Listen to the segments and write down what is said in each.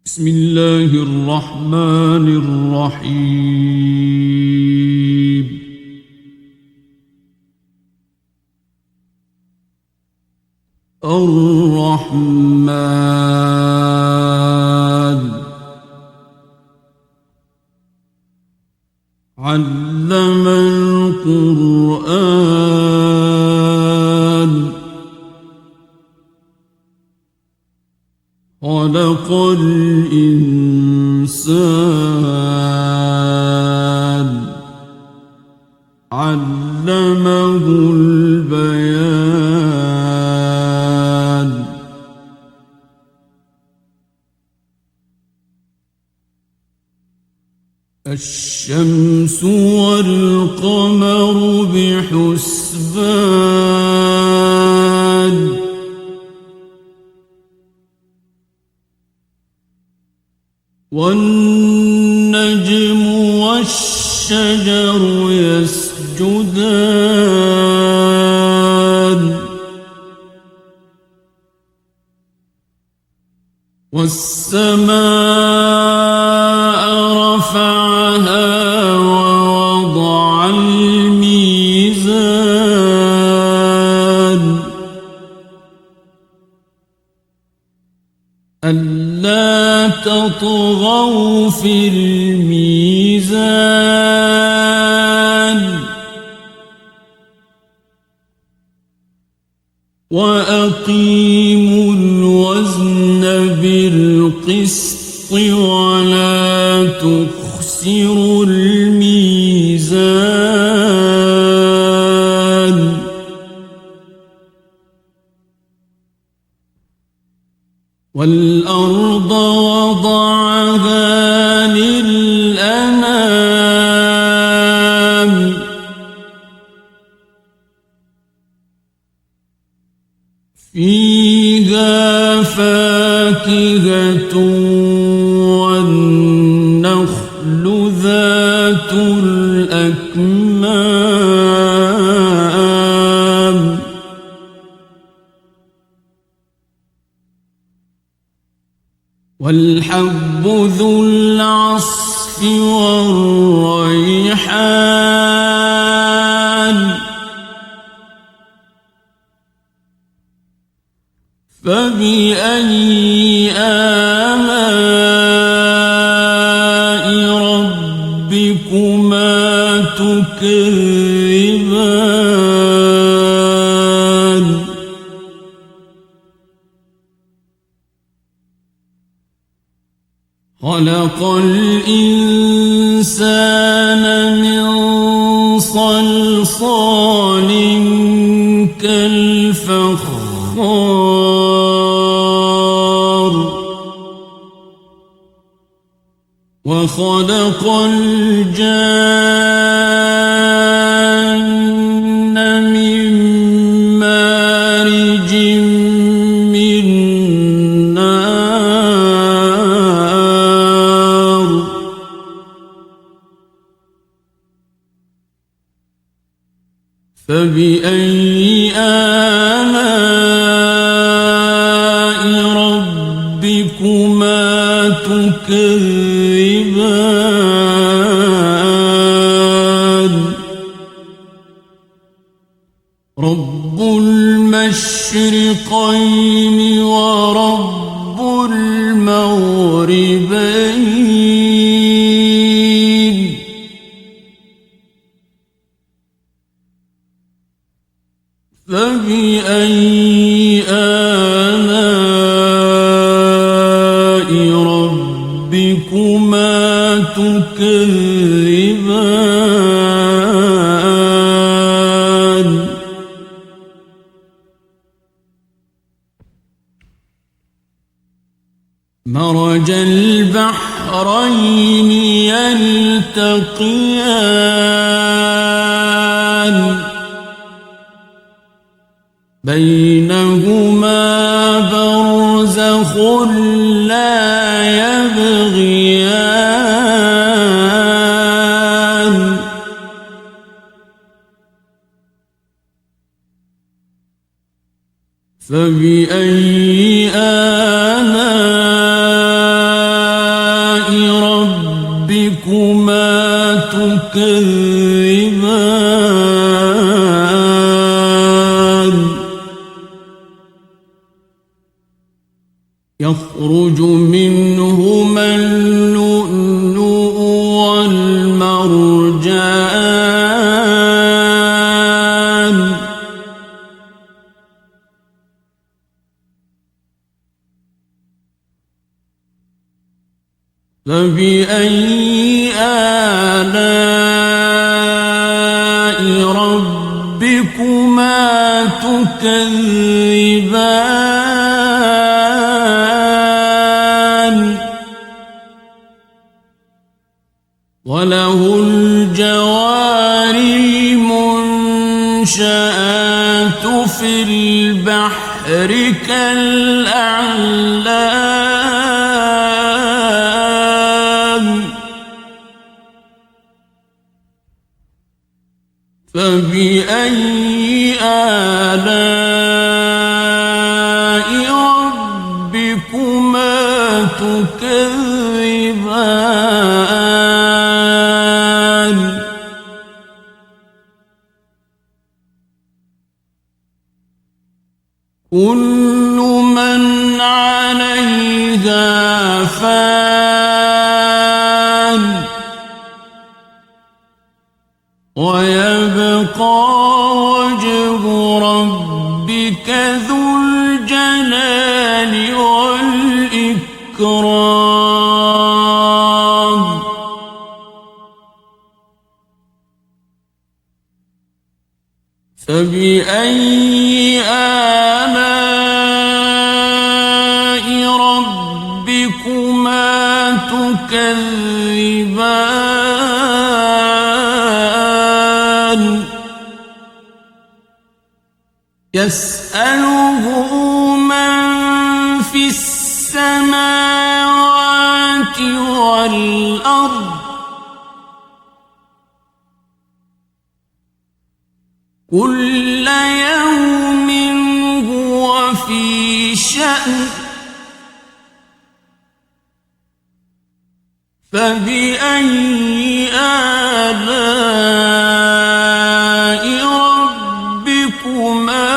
بسم الله الرحمن الرحيم. الرحمن علم القرآن خلق الإنسان علمه البيان. الشمس والقمر بحسبان والنجم والشجر يسجدان والسماء رفعها ووضع الميزان ألا تطغوا في الميزان وأقيموا الوزن بالقسط ولا تخسروا الميزان والأرض وضعها للأنام فيها فاكهة والنخل ذات الأكمام والحب ذو العصف والريحان فبأي آلاء ربكما تكذبان خلق الإنسان من صلصال كالفخار وخلق الجان من مارج من نار فبأي آلاء ربكما تكذبان رب المشرقين ورب المغربين فبأي آلاء ربكما تكذبان مرج البحرين يلتقيان بينهما برزخ لا يبغيان فبأي آلاء ربكما تكذبان يخرج منهما اللؤلؤ والمرجان فبأي آلاء ربكما تكذبان وله الجوار المنشآت في البحر كالأعلام فبأي آلاء ربكما تكذبان كل من عليها فان ويبقى وجه ربك ذو الجلال والإكرام فبأي آلاء ربكما تكذبان يسأله من في السماوات والأرض كل يوم هو في شأن فبأي آلاء ربكما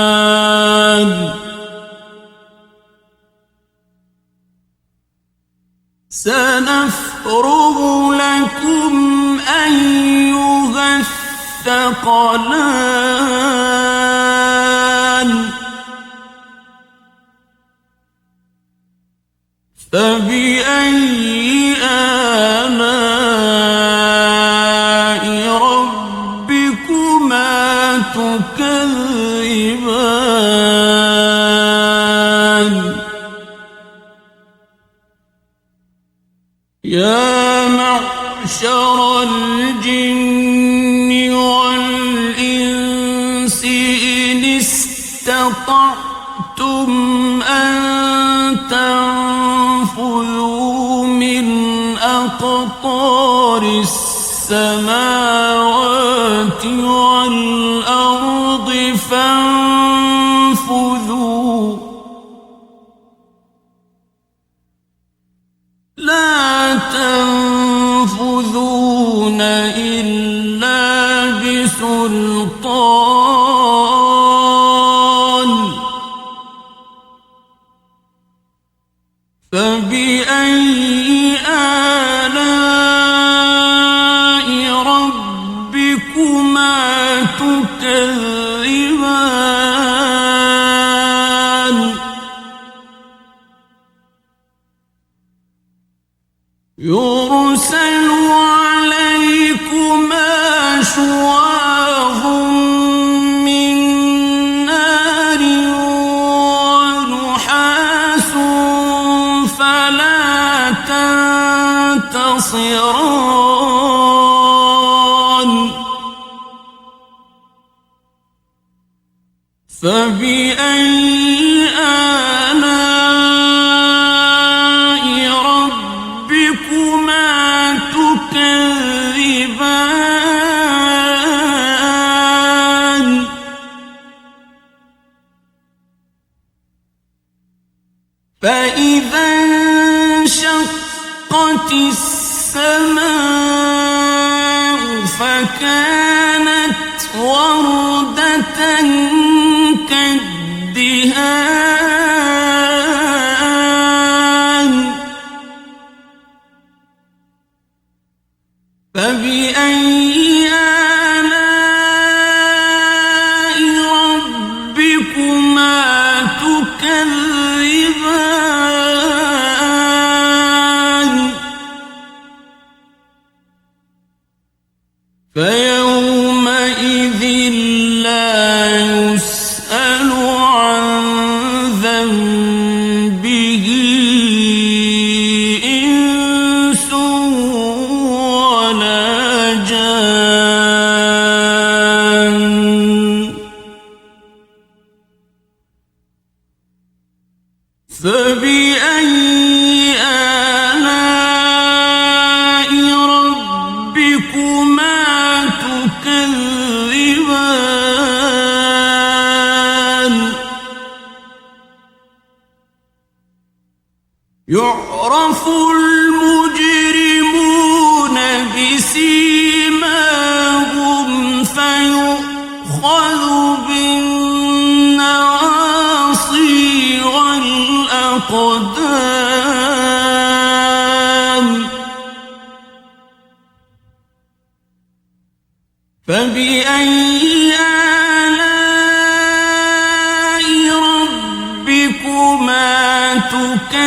تكذبان سنفرغ لكم أيها الثقلان فبأي آلاء ربكما تكذبان يا معشر الجن والإنس إن استطعتم أن تنفذوا من أقطار السماوات والأرض فانفذوا لا تنفذون إلا بسلطان فبأي آلاء ربكما تكذبان يرسل عليكما شواظ من نار ونحاس فلا تنتصران فبأي آلاء ربكما تكذبان فإذا انشقت السماء فكانت وردة كالدهان فبأي آلاء ربكما تكذبان فيومئذ لا يسأل عن ذنبه إنس ولا جان فبأي آلاء ربكما تكذبان يعرف المجرمون بسيماهم فيؤخذ بالنواصي والأقدام فبأي آلاء ربكما تكذبان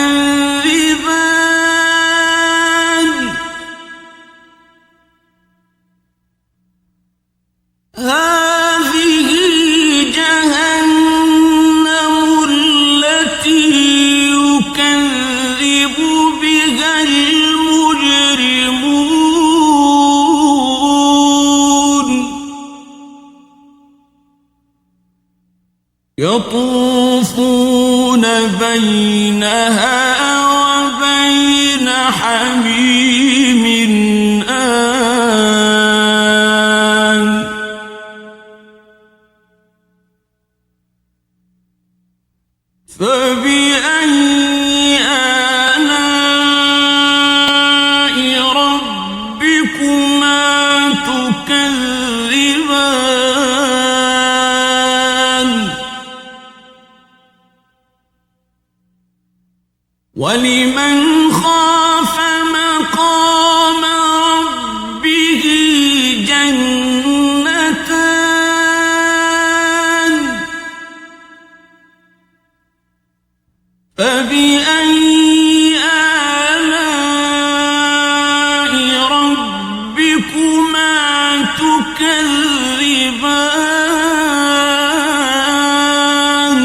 هذه جهنم التي يكذب بها المجرمون يطوفون بينها وبين حميم آن فبأي آلاء ربكما تكذبان ولمن خاف مقام ربه جنتان فبأي آلاء ربكما تكذبان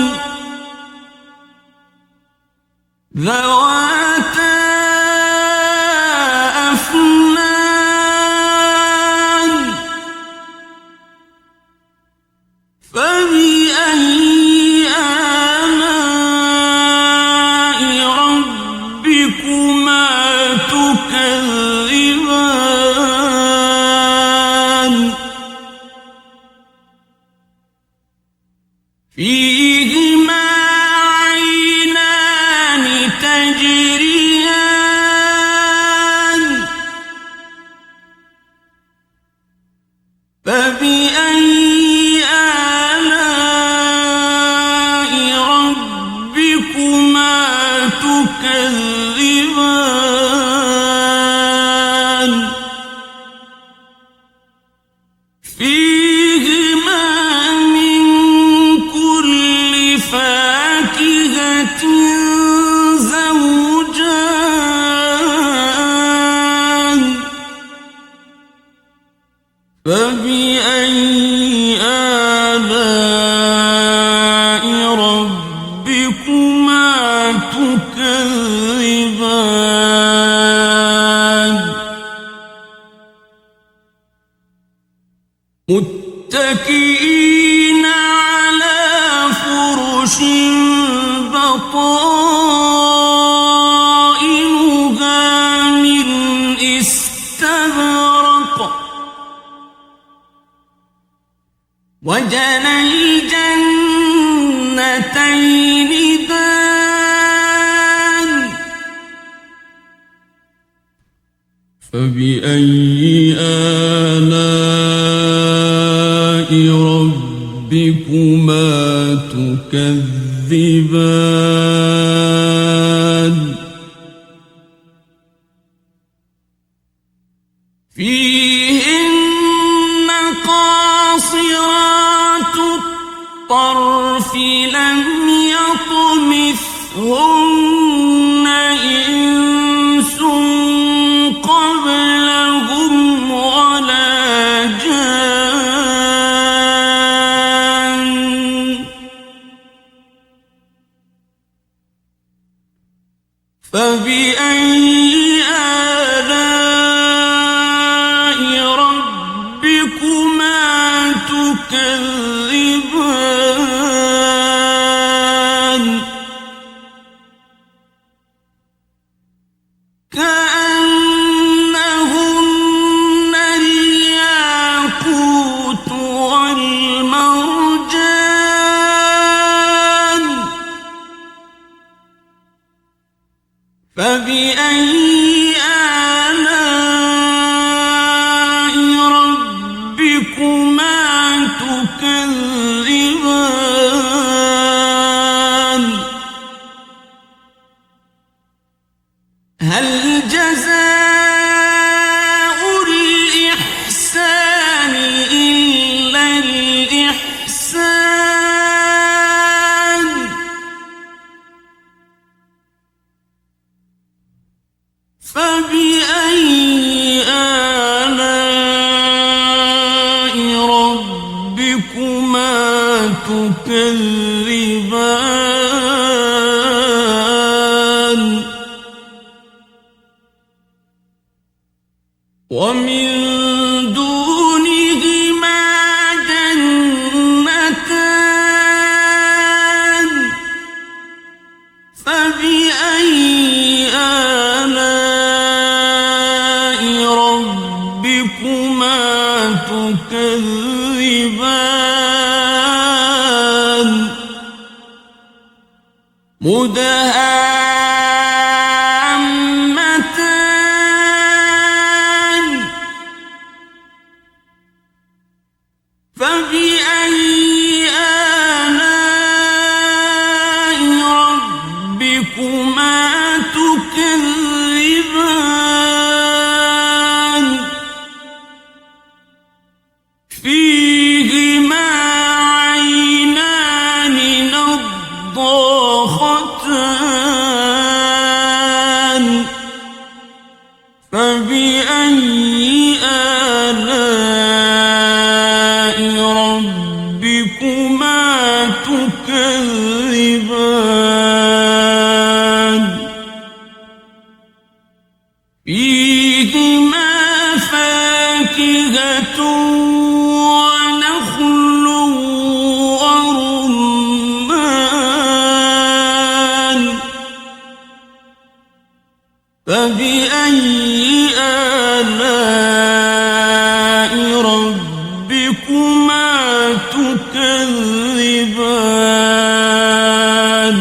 ذواتا أفنان فبأي آلاء ربكما تكذبان فيهما عينان تجريان فبأي آلاء ربكما تكذبان فيهما من كل فاكهة زوجان فبأي آلاء ربكما تكذبان متكئين على فرش بطائنها من استبرق وجنى الجنتين دان فبأي آلاء ربكما تكذبان فيهن قاصرات الطرف لم يطمثهن إنس قبلهم ولا جان فبأي آلاء ربكما تكذبان كأنهن الياقوت والمرجان فبأي آلاء ربكما تكذبان هل جزاء الإحسان إلا الإحسان فبأي آلاء ربكما تكذبان ومن دونهما جنتان فبأي آلاء ربكما تكذبان مدهامتان فبأي آلاء ربكما تكذبان فيهما عينان نضاختان فبأي آلاء ربكما تكذبان فيهما فاكهة ونخل ورمان فبأي آلاء ربكما تكذبان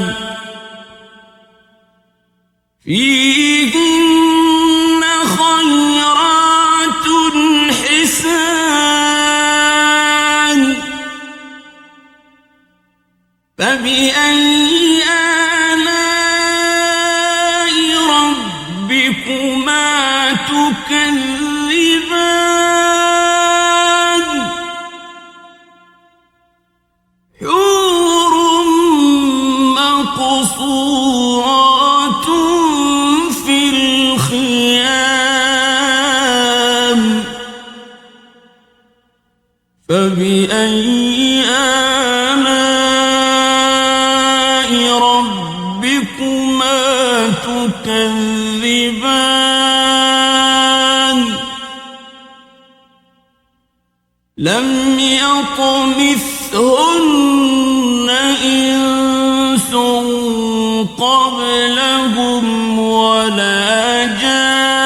فيهن خيرات حسان فبأي آلاء ربكما تكذبان حور مقصورات في الخيام فبأي آلاء ربكما تكذبان لم يطمثهن إنس قبلهم ولا جان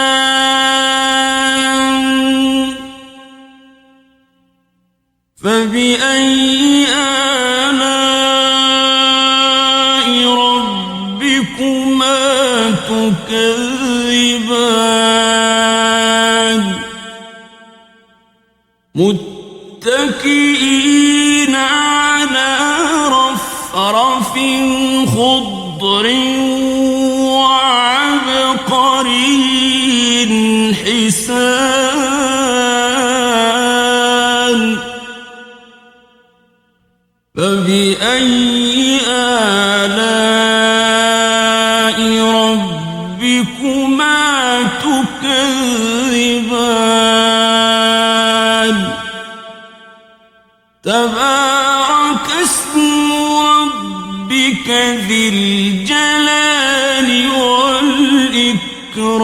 فبأي آلاء ربكما تكذبان متكئين على رفرف خضر وعبقري حسان فبأي آلاء ربكما تكذبان تبارك اسم ربك ذي الجلال والإكرام